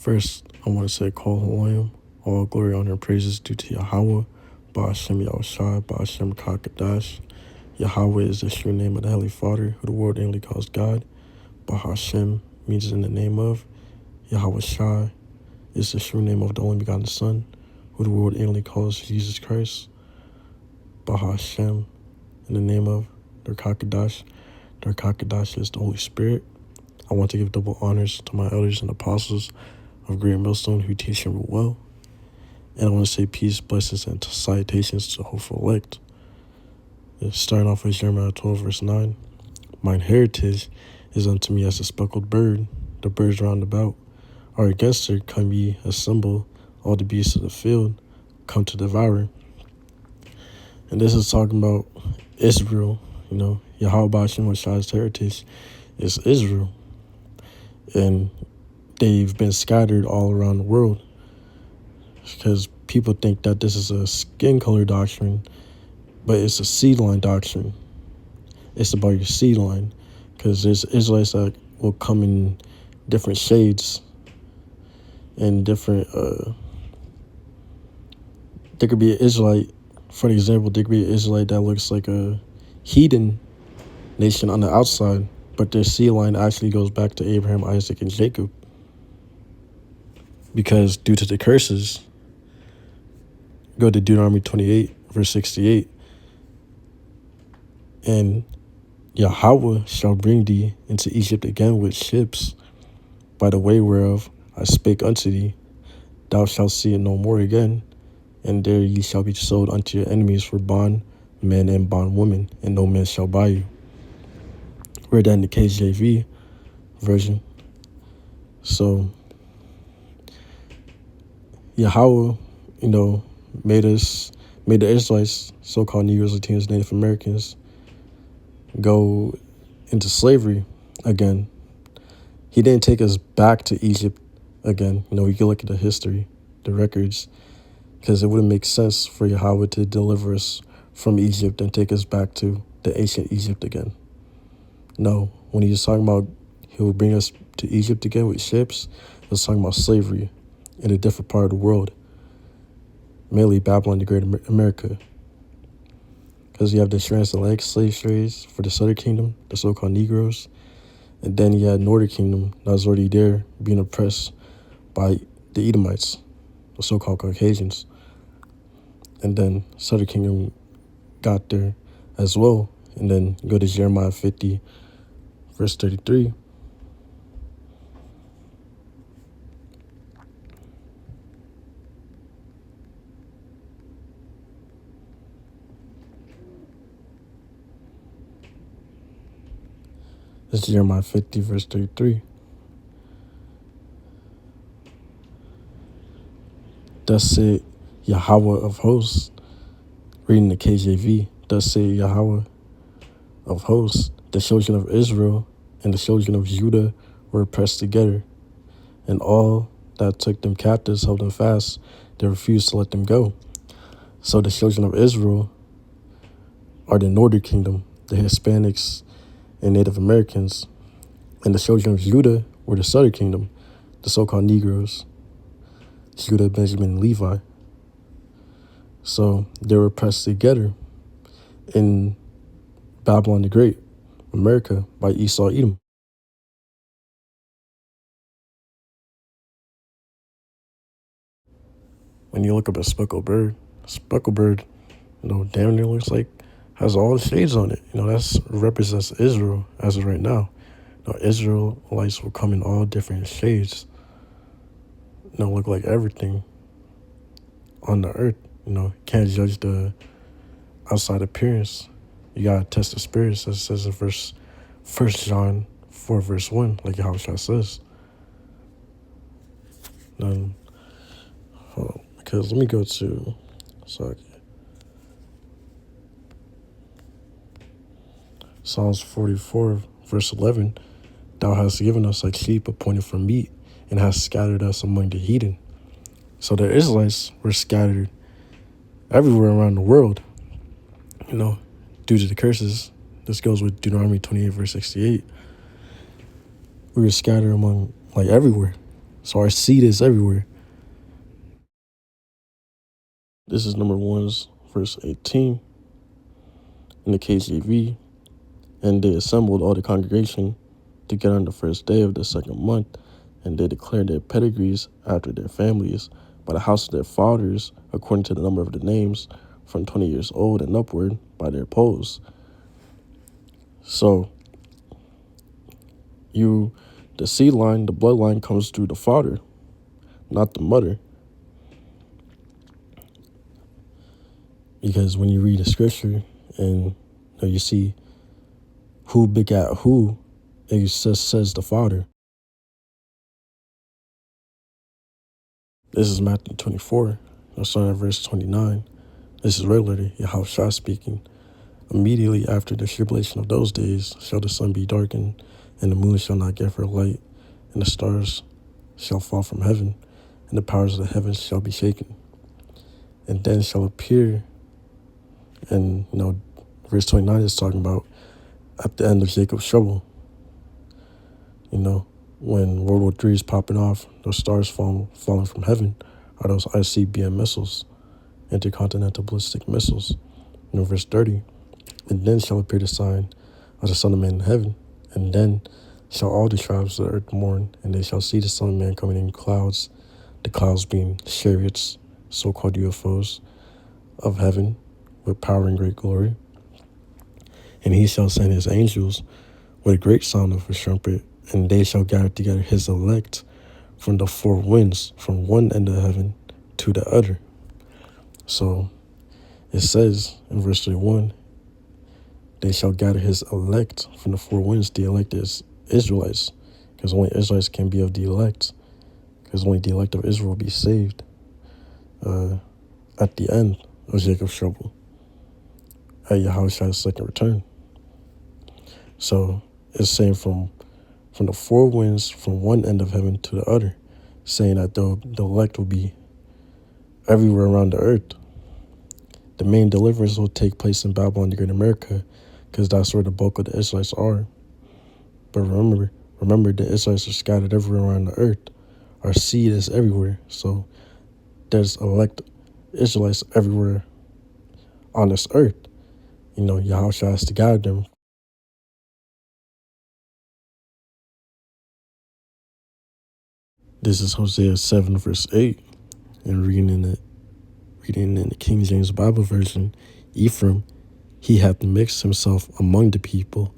First, I want to say, Kol Halayim, all glory, honor, and praises due to Yahweh, Ba'ashem Yahushai, Ba'ashem Kakadash. Yahweh is the true name of the Heavenly Father, who the world inly calls God. Ba'ashem means in the name of. Yahweh Shai is the true name of the only begotten Son, who the world inly calls Jesus Christ. Ba'ashem in the name of their Kakadash. Their Kakadash is the Holy Spirit. I want to give double honors to my elders and apostles of Great Millstone who teach and rule well. And I want to say peace, blessings, and salutations to the hopeful elect. Starting off with Jeremiah 12, verse 9. Mine heritage is unto me as a speckled bird. The birds round about are against her. Come ye, assemble, all the beasts of the field, come to devour. And this is talking about Israel. Yahweh Ba'ashem Shai's heritage is Israel. And they've been scattered all around the world because people think that this is a skin color doctrine, but it's a seedline doctrine. It's about your seedline, because there's Israelites that will come in different shades and different. There could be an Israelite, for example, there could be an Israelite that looks like a heathen nation on the outside, but their seedline actually goes back to Abraham, Isaac, and Jacob. Because due to the curses, go to Deuteronomy 28, verse 68. And Yahweh shall bring thee into Egypt again with ships, by the way whereof I spake unto thee. Thou shalt see it no more again, and there ye shall be sold unto your enemies for bond men and bond women, and no man shall buy you. Read that in the KJV version. So Yahweh, made the Israelites, so-called Negroes, Latinos, Native Americans, go into slavery again. He didn't take us back to Egypt again. You can look at the history, the records, because it wouldn't make sense for Yahweh to deliver us from Egypt and take us back to the ancient Egypt again. No, when he was talking about he would bring us to Egypt again with ships, he was talking about slavery in a different part of the world, mainly Babylon, the Great America. Because you have the transatlantic slave trades for the Southern Kingdom, the so-called Negroes, and then you had Northern Kingdom that was already there being oppressed by the Edomites, the so-called Caucasians. And then Southern Kingdom got there as well. And then go to Jeremiah 50, verse 33. This is Jeremiah 50, verse 33. Thus said Yahweh of hosts, reading the KJV, thus said Yahweh of hosts, the children of Israel and the children of Judah were pressed together, and all that took them captives held them fast. They refused to let them go. So the children of Israel are the Northern Kingdom, the Hispanics and Native Americans, and the children of Judah were the Southern Kingdom, the so-called Negroes, Judah, Benjamin, and Levi. So they were pressed together in Babylon the Great, America, by Esau, Edom. When you look up a speckled bird, damn near looks like has all the shades on it. That's represents Israel as of right now. Israelites will come in all different shades. Look like everything on the earth. Can't judge the outside appearance. You gotta test the spirits, as it says in 1 John 4, verse 1, like Yahushua says. Because let me go to Psalms 44, verse 11. Thou hast given us like sheep appointed for meat, and hast scattered us among the heathen. So the Israelites were scattered everywhere around the world, due to the curses. This goes with Deuteronomy 28, verse 68. We were scattered among, everywhere. So our seed is everywhere. This is number 1, verse 18 in the KJV. And they assembled all the congregation together on the first day of the second month, and they declared their pedigrees after their families by the house of their fathers, according to the number of the names, from 20 years old and upward, by their polls. So the seed line, the bloodline comes through the father, not the mother. Because when you read the scripture and you see who begat who, it just says the father. This is Matthew 24, starting at verse 29. This is regularly Yahweh speaking. Immediately after the tribulation of those days shall the sun be darkened, and the moon shall not give her light, and the stars shall fall from heaven, and the powers of the heavens shall be shaken. And then shall appear, and verse 29 is talking about at the end of Jacob's trouble. When World War III is popping off, those stars falling from heaven are those ICBM missiles, intercontinental ballistic missiles. Verse 30. And then shall appear the sign of the Son of Man in heaven, and then shall all the tribes of the earth mourn, and they shall see the Son of Man coming in clouds, the clouds being chariots, so-called UFOs, of heaven, with power and great glory. And he shall send his angels with a great sound of a trumpet, and they shall gather together his elect from the four winds, from one end of heaven to the other. So it says in verse 31, they shall gather his elect from the four winds. The elect is Israelites, because only Israelites can be of the elect, because only the elect of Israel will be saved at the end of Jacob's trouble, at Yahweh's second return. So it's saying from the four winds, from one end of heaven to the other, saying that the elect will be everywhere around the earth. The main deliverance will take place in Babylon, the Great America, because that's where the bulk of the Israelites are. But remember, the Israelites are scattered everywhere around the earth. Our seed is everywhere. So there's elect Israelites everywhere on this earth. Yahweh has to guide them. This is Hosea 7, verse 8. And reading in the King James Bible version, Ephraim, he hath mixed himself among the people.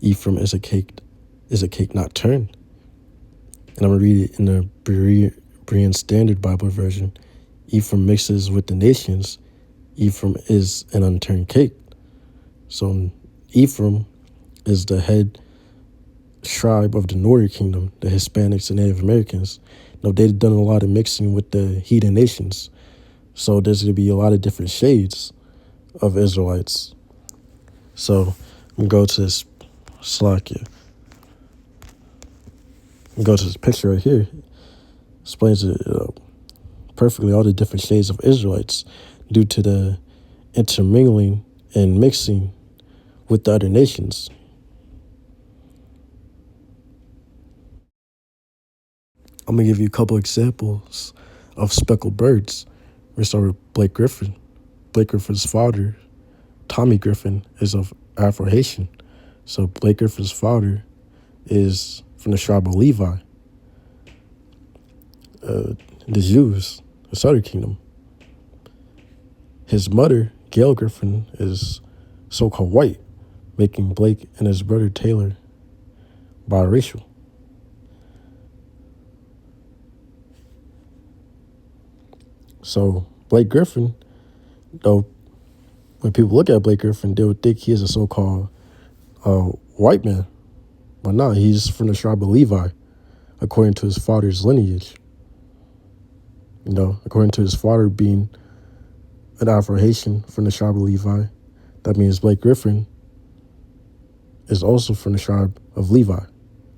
Ephraim is a cake not turned. And I'm going to read it in the Berean Standard Bible version. Ephraim mixes with the nations. Ephraim is an unturned cake. So Ephraim is the head tribe of the Northern Kingdom, the Hispanics and Native Americans. They've done a lot of mixing with the heathen nations. So there's going to be a lot of different shades of Israelites. So I'm going to go to this Slakia. Go to this picture right here. Explains it perfectly, all the different shades of Israelites due to the intermingling and mixing with the other nations. I'm going to give you a couple examples of speckled birds. We start with Blake Griffin. Blake Griffin's father, Tommy Griffin, is of Afro-Haitian. So Blake Griffin's father is from the tribe of Levi, the Jews, the Southern Kingdom. His mother, Gail Griffin, is so-called white, making Blake and his brother Taylor biracial. So Blake Griffin, though, when people look at Blake Griffin, they would think he is a so-called white man. But no, he's from the tribe of Levi, according to his father's lineage. According to his father being an Afro-Haitian from the tribe of Levi, that means Blake Griffin is also from the tribe of Levi.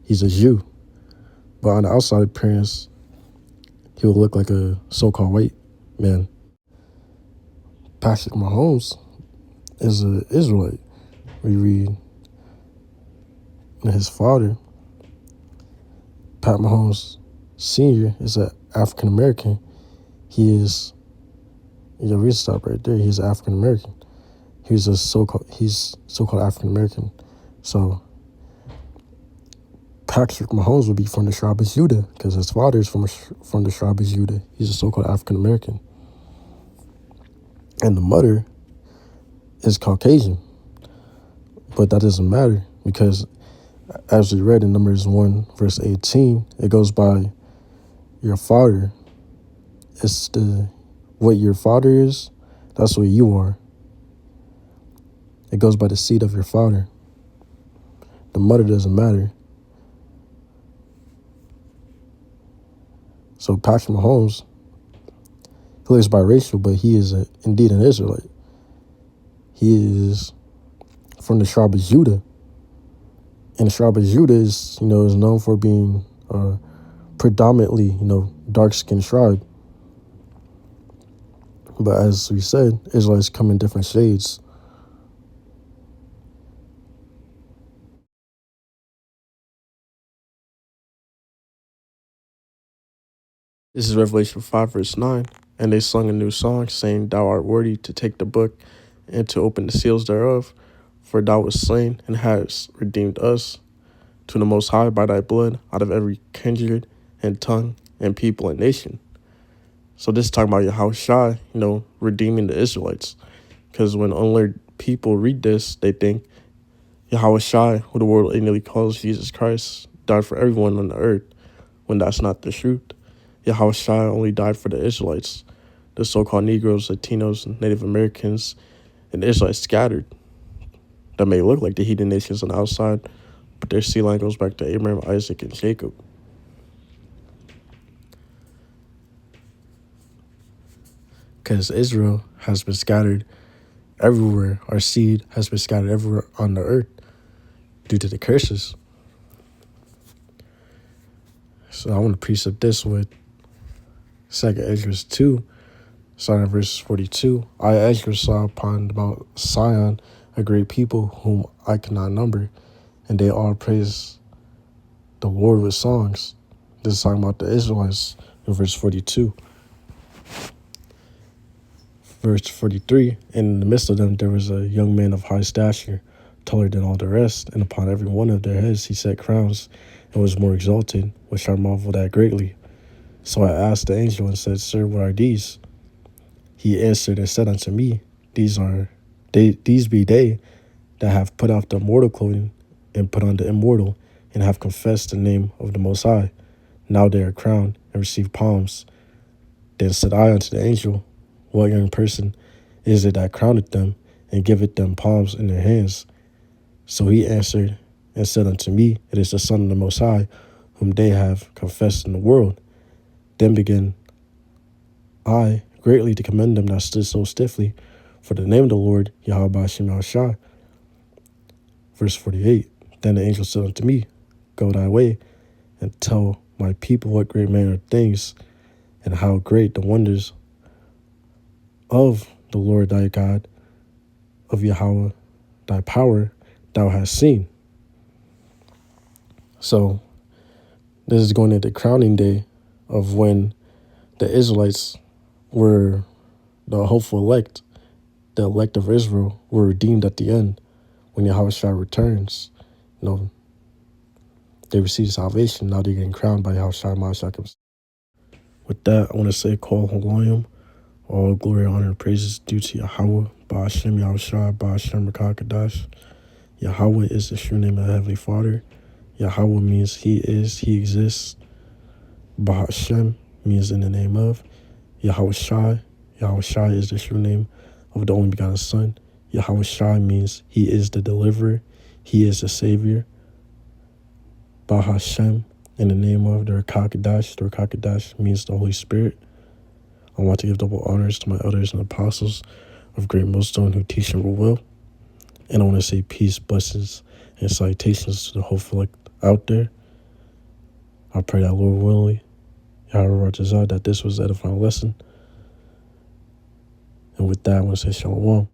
He's a Jew. But on the outside appearance, he will look like a so-called white man. Patrick Mahomes is an Israelite. We read his father, Pat Mahomes' Senior is an African American. He is, read stop right there. He's African American. He's so-called African American. So Patrick Mahomes would be from the tribe of Judah because his father is from the tribe of Judah. He's a so-called African American. And the mother is Caucasian. But that doesn't matter because as we read in Numbers 1, verse 18, it goes by your father. It's what your father is, that's what you are. It goes by the seed of your father. The mother doesn't matter. So Patrick Mahomes, he looks biracial, but he is indeed an Israelite. He is from the tribe of Judah. And the tribe of Judah is known for being predominantly, dark-skinned tribe. But as we said, Israelites come in different shades. This is Revelation 5, verse 9. And they sung a new song, saying, Thou art worthy to take the book and to open the seals thereof, for thou wast slain and hast redeemed us to the Most High by thy blood out of every kindred and tongue and people and nation. So this is talking about Yahushua, redeeming the Israelites. Because when unlearned people read this, they think Yahushua, who the world ignorantly calls Jesus Christ, died for everyone on the earth, when that's not the truth. Yahushua only died for the Israelites, the so-called Negroes, Latinos, Native Americans, and the Israelites scattered. That may look like the heathen nations on the outside, but their seedline goes back to Abraham, Isaac, and Jacob. Because Israel has been scattered everywhere. Our seed has been scattered everywhere on the earth due to the curses. So I want to precept this with 2 Ezra 2, starting at verse 42. I, Ezra, saw upon Mount Sion a great people whom I cannot number, and they all praise the Lord with songs. This is talking about the Israelites in verse 42. Verse 43, and in the midst of them there was a young man of high stature, taller than all the rest, and upon every one of their heads he set crowns, and was more exalted, which I marveled at greatly. So I asked the angel and said, Sir, what are these? He answered and said unto me, These be they that have put off the mortal clothing and put on the immortal, and have confessed the name of the Most High. Now they are crowned and receive palms. Then said I unto the angel, What young person is it that crowneth them, and giveth them palms in their hands? So he answered and said unto me, It is the Son of the Most High, whom they have confessed in the world. Then began I greatly to commend them that stood so stiffly for the name of the Lord, Yahweh Ba'ashem Yahushua. Verse 48, Then the angel said unto me, Go thy way, and tell my people what great manner of things, and how great the wonders of the Lord thy God, of Yahweh thy power, thou hast seen. So this is going into the crowning day of when the Israelites were the hopeful elect, the elect of Israel were redeemed at the end. When Yahushua returns, they receive salvation. Now they're getting crowned by Yahushua Mashiach. With that, I want to say, Kol Halayim, all glory, honor, and praises due to Yahweh, Ba'ashem Yahushua, Ba'ashem Rakakadash. Yahweh is the true name of the Heavenly Father. Yahweh means He is, He exists. Ba'ashem means in the name of. Yahushua is the true name of the only begotten Son. Yahushua means He is the deliverer. He is the Savior. Bahashem, in the name of the Rakakadash. The Rakakadash means the Holy Spirit. I want to give double honors to my elders and apostles of Great Millstone who teach and rule well. And I want to say peace, blessings, and salutations to the hopeful out there. I pray that Lord willingly, Yahweh that this was the edifying lesson. And with that, I want to say shalom.